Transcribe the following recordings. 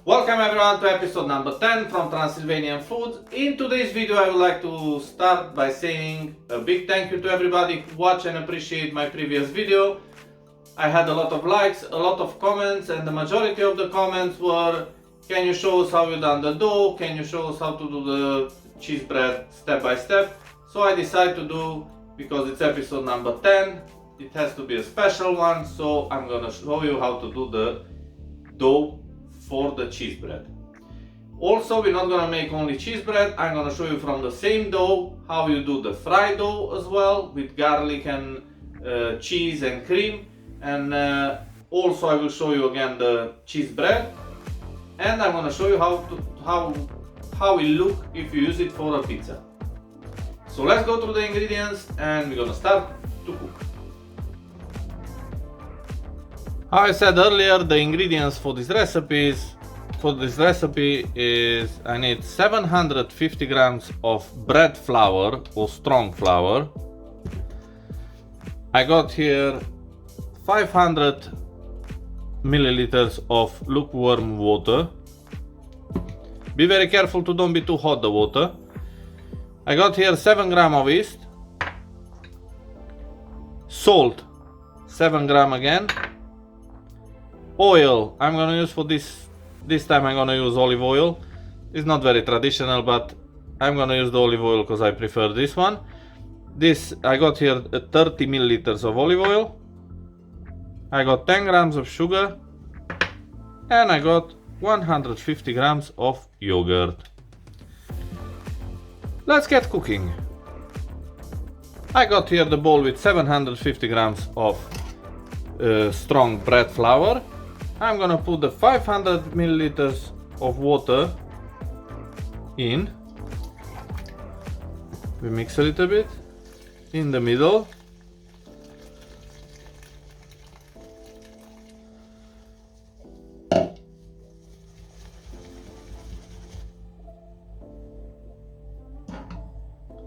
Welcome everyone to episode number 10 from Transylvanian Foods. In today's video I would like to start by saying a big thank you to everybody who watched and appreciate my previous video. I had a lot of likes, a lot of comments, and the majority of the comments were, can you show us how you done the dough, can you show us how to do the cheese bread step by step. So I decided to do, because it's episode number 10, it has to be a special one, so I'm gonna show you how to do the dough for the cheese bread. Also, we're not gonna make only cheese bread, I'm gonna show you from the same dough how you do the fried dough as well, with garlic and cheese and cream. And also I will show you again the cheese bread, and I'm gonna show you how it look if you use it for a pizza. So let's go through the ingredients and we're gonna start to cook. How I said earlier, the ingredients for this recipe is I need 750 grams of bread flour or strong flour. I got here 500 milliliters of lukewarm water. Be very careful to don't be too hot the water. I got here 7 grams of yeast, salt 7 grams again, oil I'm gonna use for this time I'm gonna use olive oil. It's not very traditional, but I'm gonna use the olive oil because I prefer this one. This I got here 30 milliliters of olive oil. I got 10 grams of sugar, and I got 150 grams of yogurt. Let's get cooking. I got here the bowl with 750 grams of strong bread flour. I'm gonna put the 500 milliliters of water in. We mix a little bit in the middle.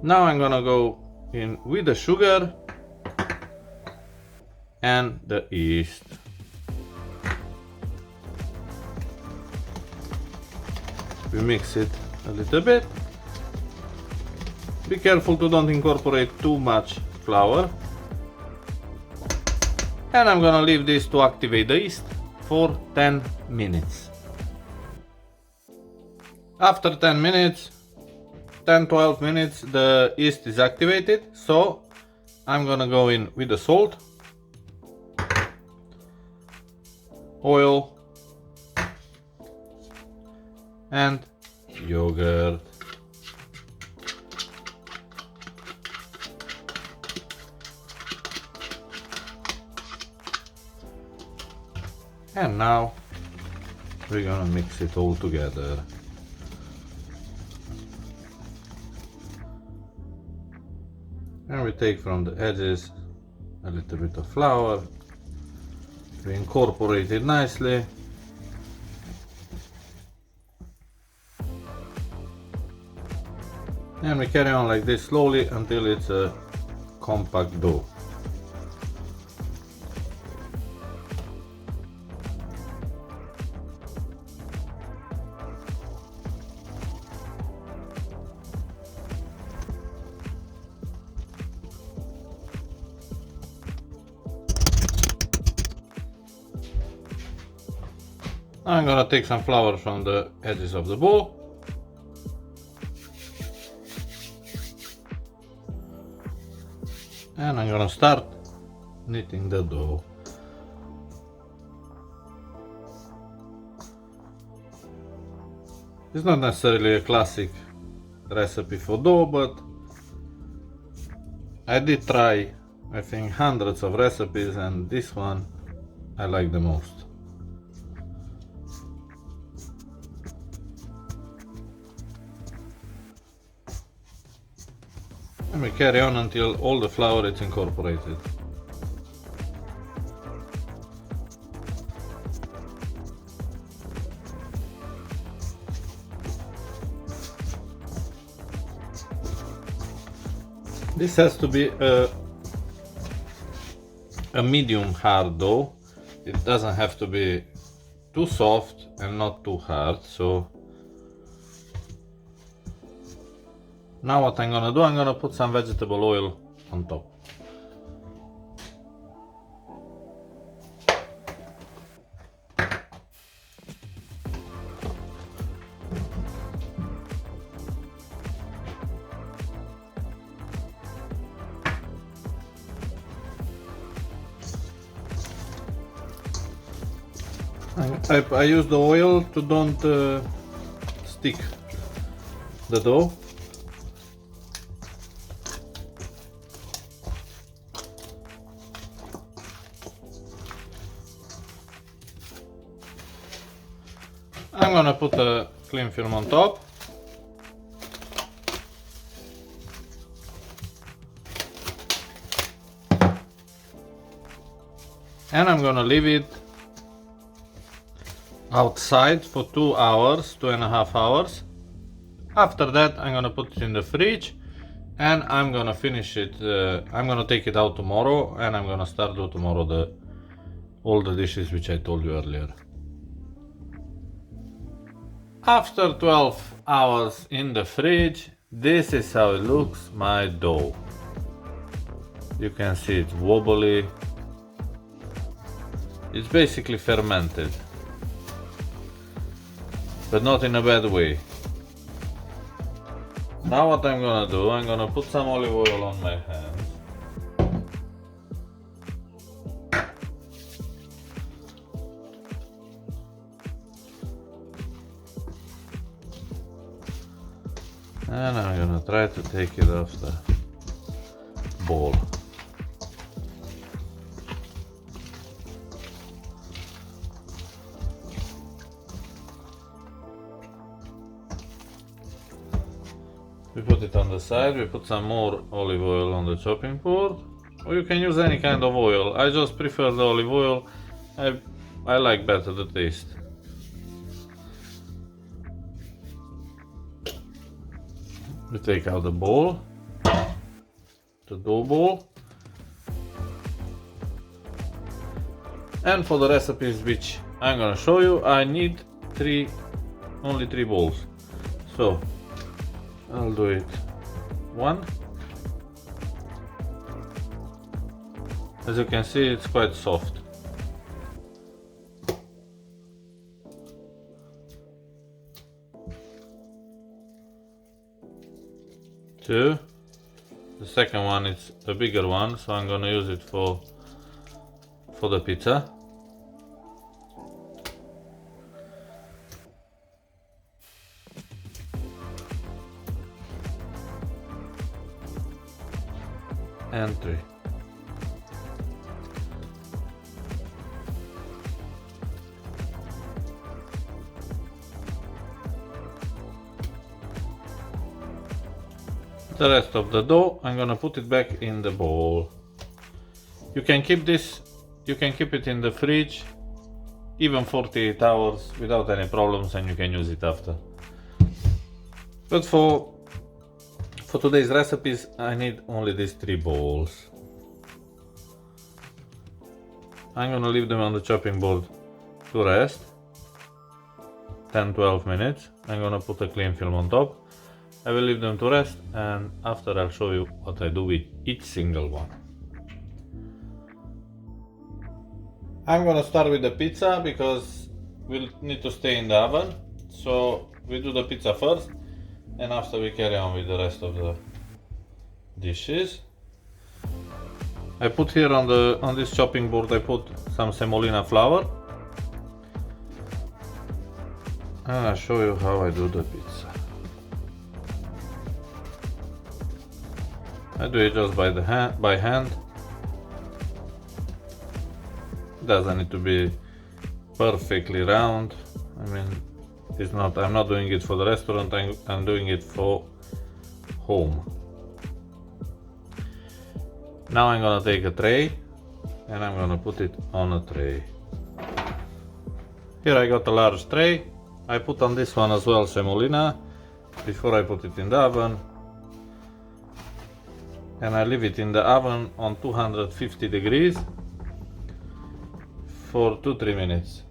Now I'm gonna go in with the sugar and the yeast. We mix it a little bit. Be careful to don't incorporate too much flour. And I'm gonna leave this to activate the yeast for 10 minutes. After 10 minutes, 10-12 minutes, the yeast is activated, so I'm gonna go in with the salt, oil, and yogurt. And now we're gonna mix it all together. And we take from the edges a little bit of flour. We incorporate it nicely. And we carry on like this slowly until it's a compact dough. I'm gonna take some flour from the edges of the bowl. And I'm gonna start kneading the dough. It's not necessarily a classic recipe for dough, but I did try, I think, hundreds of recipes, and this one I like the most. And we carry on until all the flour is incorporated. This has to be a medium hard dough. It doesn't have to be too soft and not too hard. So now what I'm gonna do, I'm gonna put some vegetable oil on top. I use the oil to don't stick the dough. I'm gonna put a cling film on top. And I'm gonna leave it outside for 2 hours, 2.5 hours. After that, I'm gonna put it in the fridge and I'm gonna finish it. I'm gonna take it out tomorrow and I'm gonna start do tomorrow all the dishes which I told you earlier. After 12 hours in the fridge, this is how it looks, my dough. You can see it's wobbly. It's basically fermented, but not in a bad way. Now what I'm gonna do, I'm gonna put some olive oil on my hands. And I'm gonna try to take it off the ball. We put it on the side, we put some more olive oil on the chopping board, or you can use any kind of oil. I just prefer the olive oil, I like better the taste. We take out the bowl, the dough ball, and for the recipes which I'm gonna show you, I need only 3 bowls. So I'll do it 1. As you can see, it's quite soft. 2. The second one is a bigger one, so I'm gonna use it for the pizza. And 3. The rest of the dough, I'm gonna put it back in the bowl. You can keep it in the fridge even 48 hours without any problems, and you can use it after. But for today's recipes, I need only these 3 bowls. I'm gonna leave them on the chopping board to rest 10-12 minutes. I'm gonna put a cling film on top. I will leave them to rest, and after I'll show you what I do with each single one. I'm gonna start with the pizza because we'll need to stay in the oven. So we do the pizza first, and after we carry on with the rest of the dishes. I put here on this chopping board, I put some semolina flour, and I'll show you how I do the pizza. I do it just by hand. It doesn't need to be perfectly round. I mean, I'm not doing it for the restaurant, I'm doing it for home. Now I'm gonna take a tray and I'm gonna put it on a tray. Here I got a large tray. I put on this one as well semolina before I put it in the oven. And I leave it in the oven on 250 degrees for 2-3 minutes.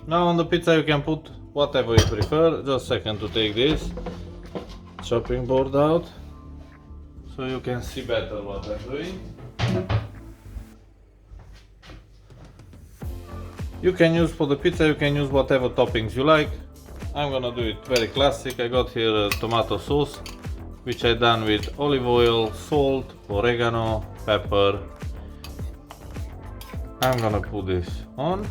Now on the pizza you can put whatever you prefer. Just a second to take this chopping board out so you can see better what I'm doing. You can use for the pizza, you can use whatever toppings you like. I'm gonna do it very classic. I got here a tomato sauce, which I done with olive oil, salt, oregano, pepper. I'm gonna put this on.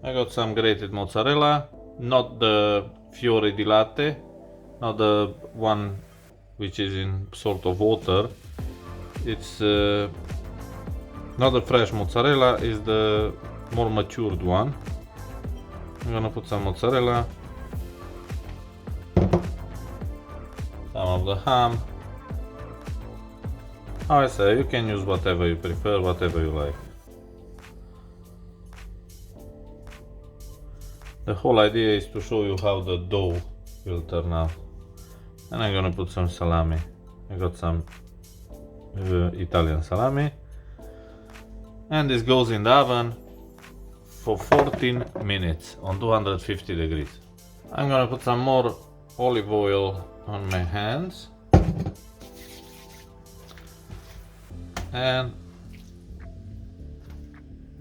I got some grated mozzarella, not the fiore di latte, not the one which is in sort of water. It's not the fresh mozzarella, it's the more matured one. I'm gonna put some mozzarella, some of the ham. How I say, you can use whatever you prefer, whatever you like. The whole idea is to show you how the dough will turn out. And I'm gonna put some salami. I got some Italian salami. And this goes in the oven for 14 minutes on 250 degrees. I'm gonna put some more olive oil on my hands. And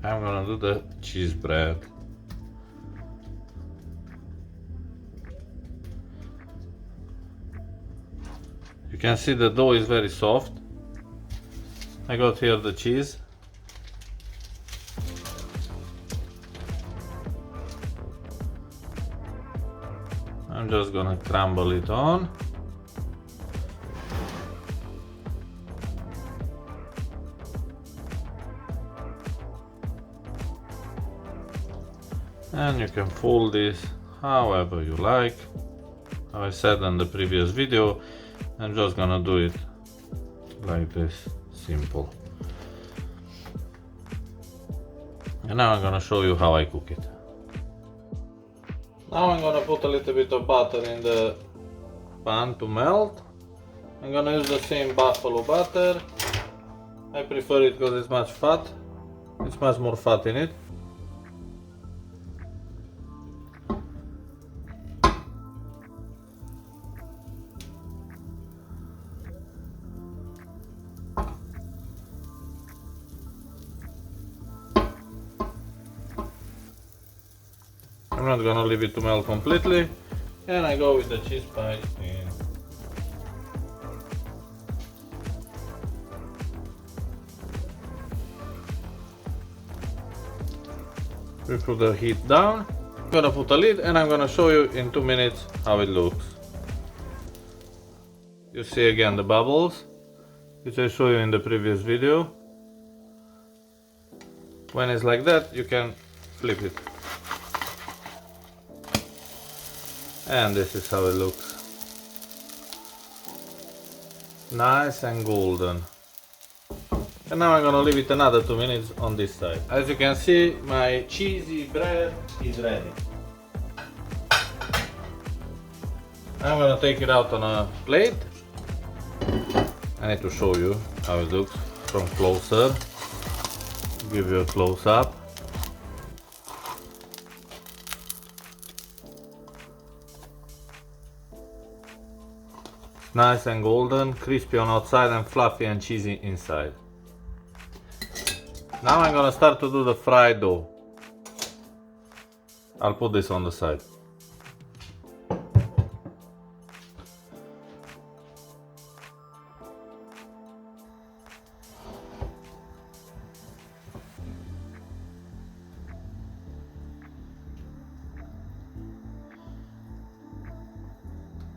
I'm gonna do the cheese bread. You can see the dough is very soft. I got here the cheese. I'm just gonna crumble it on. And you can fold this however you like. How I said in the previous video, I'm just gonna do it like this, simple. And now I'm gonna show you how I cook it. Now I'm gonna put a little bit of butter in the pan to melt. I'm gonna use the same buffalo butter. I prefer it because it's much fat. It's much more fat in it. I'm not gonna leave it to melt completely, and I go with the cheese pie in. We put the heat down. I'm gonna put a lid and I'm gonna show you in 2 minutes how it looks. You see again the bubbles, which I showed you in the previous video. When it's like that, you can flip it. And this is how it looks. Nice and golden. And now I'm gonna leave it another 2 minutes on this side. As you can see, my cheesy bread is ready. I'm gonna take it out on a plate. I need to show you how it looks from closer. Give you a close up. Nice and golden, crispy on outside and fluffy and cheesy inside. Now I'm gonna start to do the fried dough. I'll put this on the side.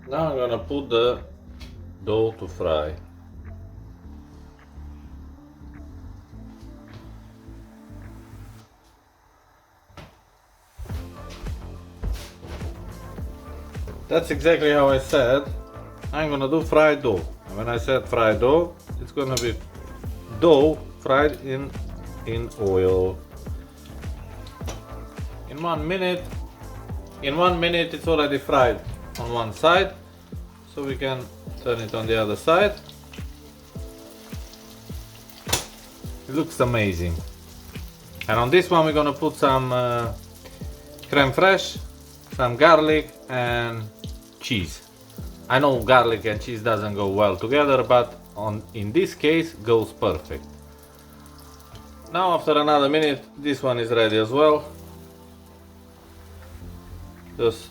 Now I'm gonna put the dough to fry. That's exactly how I said. I'm gonna do fried dough. And when I said fried dough, it's gonna be dough fried in oil. In 1 minute, In 1 minute it's already fried on one side, so we can turn it on the other side. It looks amazing. And on this one we're gonna put some creme fraiche, some garlic and cheese. I know garlic and cheese doesn't go well together, but in this case goes perfect. Now after another minute this one is ready as well. Just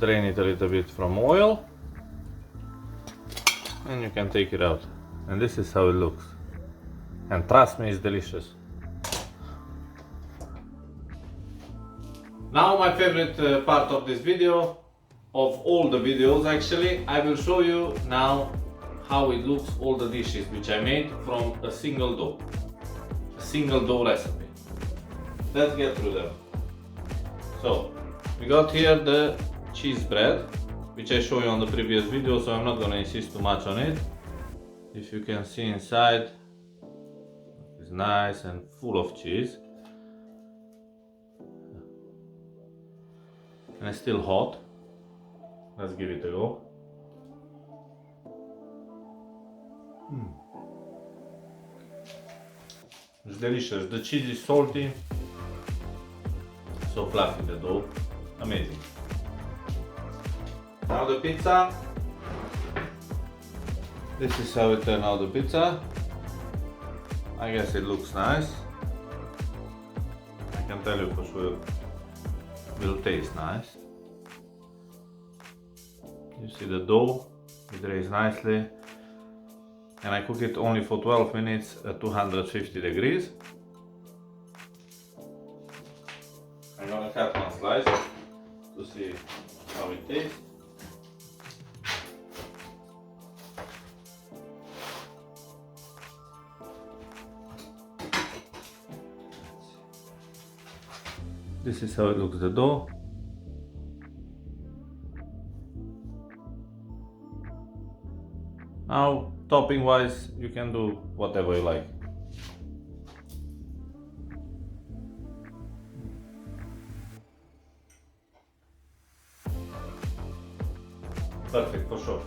drain it a little bit from oil and you can take it out. And this is how it looks. And trust me, it's delicious. Now my favorite part of this video, of all the videos actually, I will show you now how it looks, all the dishes which I made from a single dough. A single dough recipe. Let's get through them. So, we got here the cheese bread, which I showed you on the previous video, so I'm not gonna insist too much on it. If you can see inside, it's nice and full of cheese. And it's still hot. Let's give it a go. It's delicious. The cheese is salty, so fluffy the dough. Amazing. Now the pizza. This is how it turned out, the pizza. I guess it looks nice. I can tell you for sure it will taste nice. You see the dough, it raised nicely. And I cook it only for 12 minutes at 250 degrees. I'm gonna cut one slice to see how it tastes. This is how it looks, the dough. Now, topping wise, you can do whatever you like. Perfect for sure.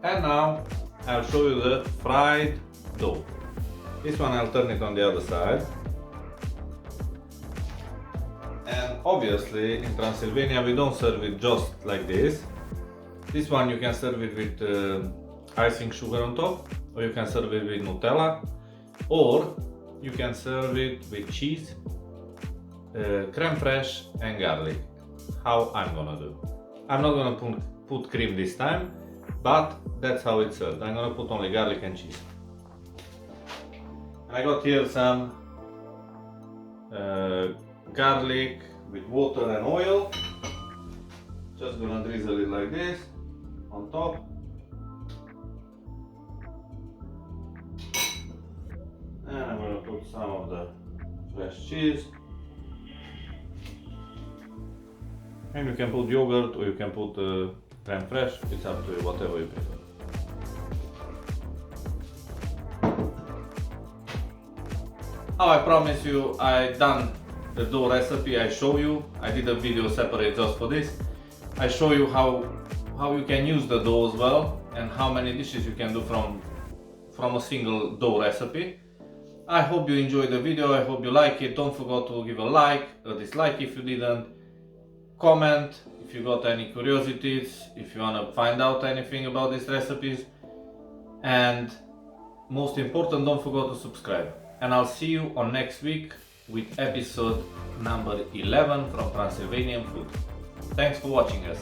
And now I'll show you the fried dough. This one I'll turn it on the other side. And obviously in Transylvania we don't serve it just like this. This one you can serve it with icing sugar on top, or you can serve it with Nutella, or you can serve it with cheese, creme fraiche and garlic. How I'm gonna do. I'm not gonna put cream this time, but that's how it's served. I'm gonna put only garlic and cheese. And I got here some garlic with water and oil. Just gonna drizzle it like this on top. And I'm gonna put some of the fresh cheese. And you can put yogurt or you can put creme fraiche, it's up to you, whatever you prefer. How I promise you, I done the dough recipe, I show you. I did a video separate just for this. I show you how you can use the dough as well and how many dishes you can do from a single dough recipe. I hope you enjoyed the video, I hope you like it. Don't forget to give a like, a dislike if you didn't. Comment if you got any curiosities, if you want to find out anything about these recipes. And most important, don't forget to subscribe. And I'll see you on next week with episode number 11 from Transylvanian Food. Thanks for watching us.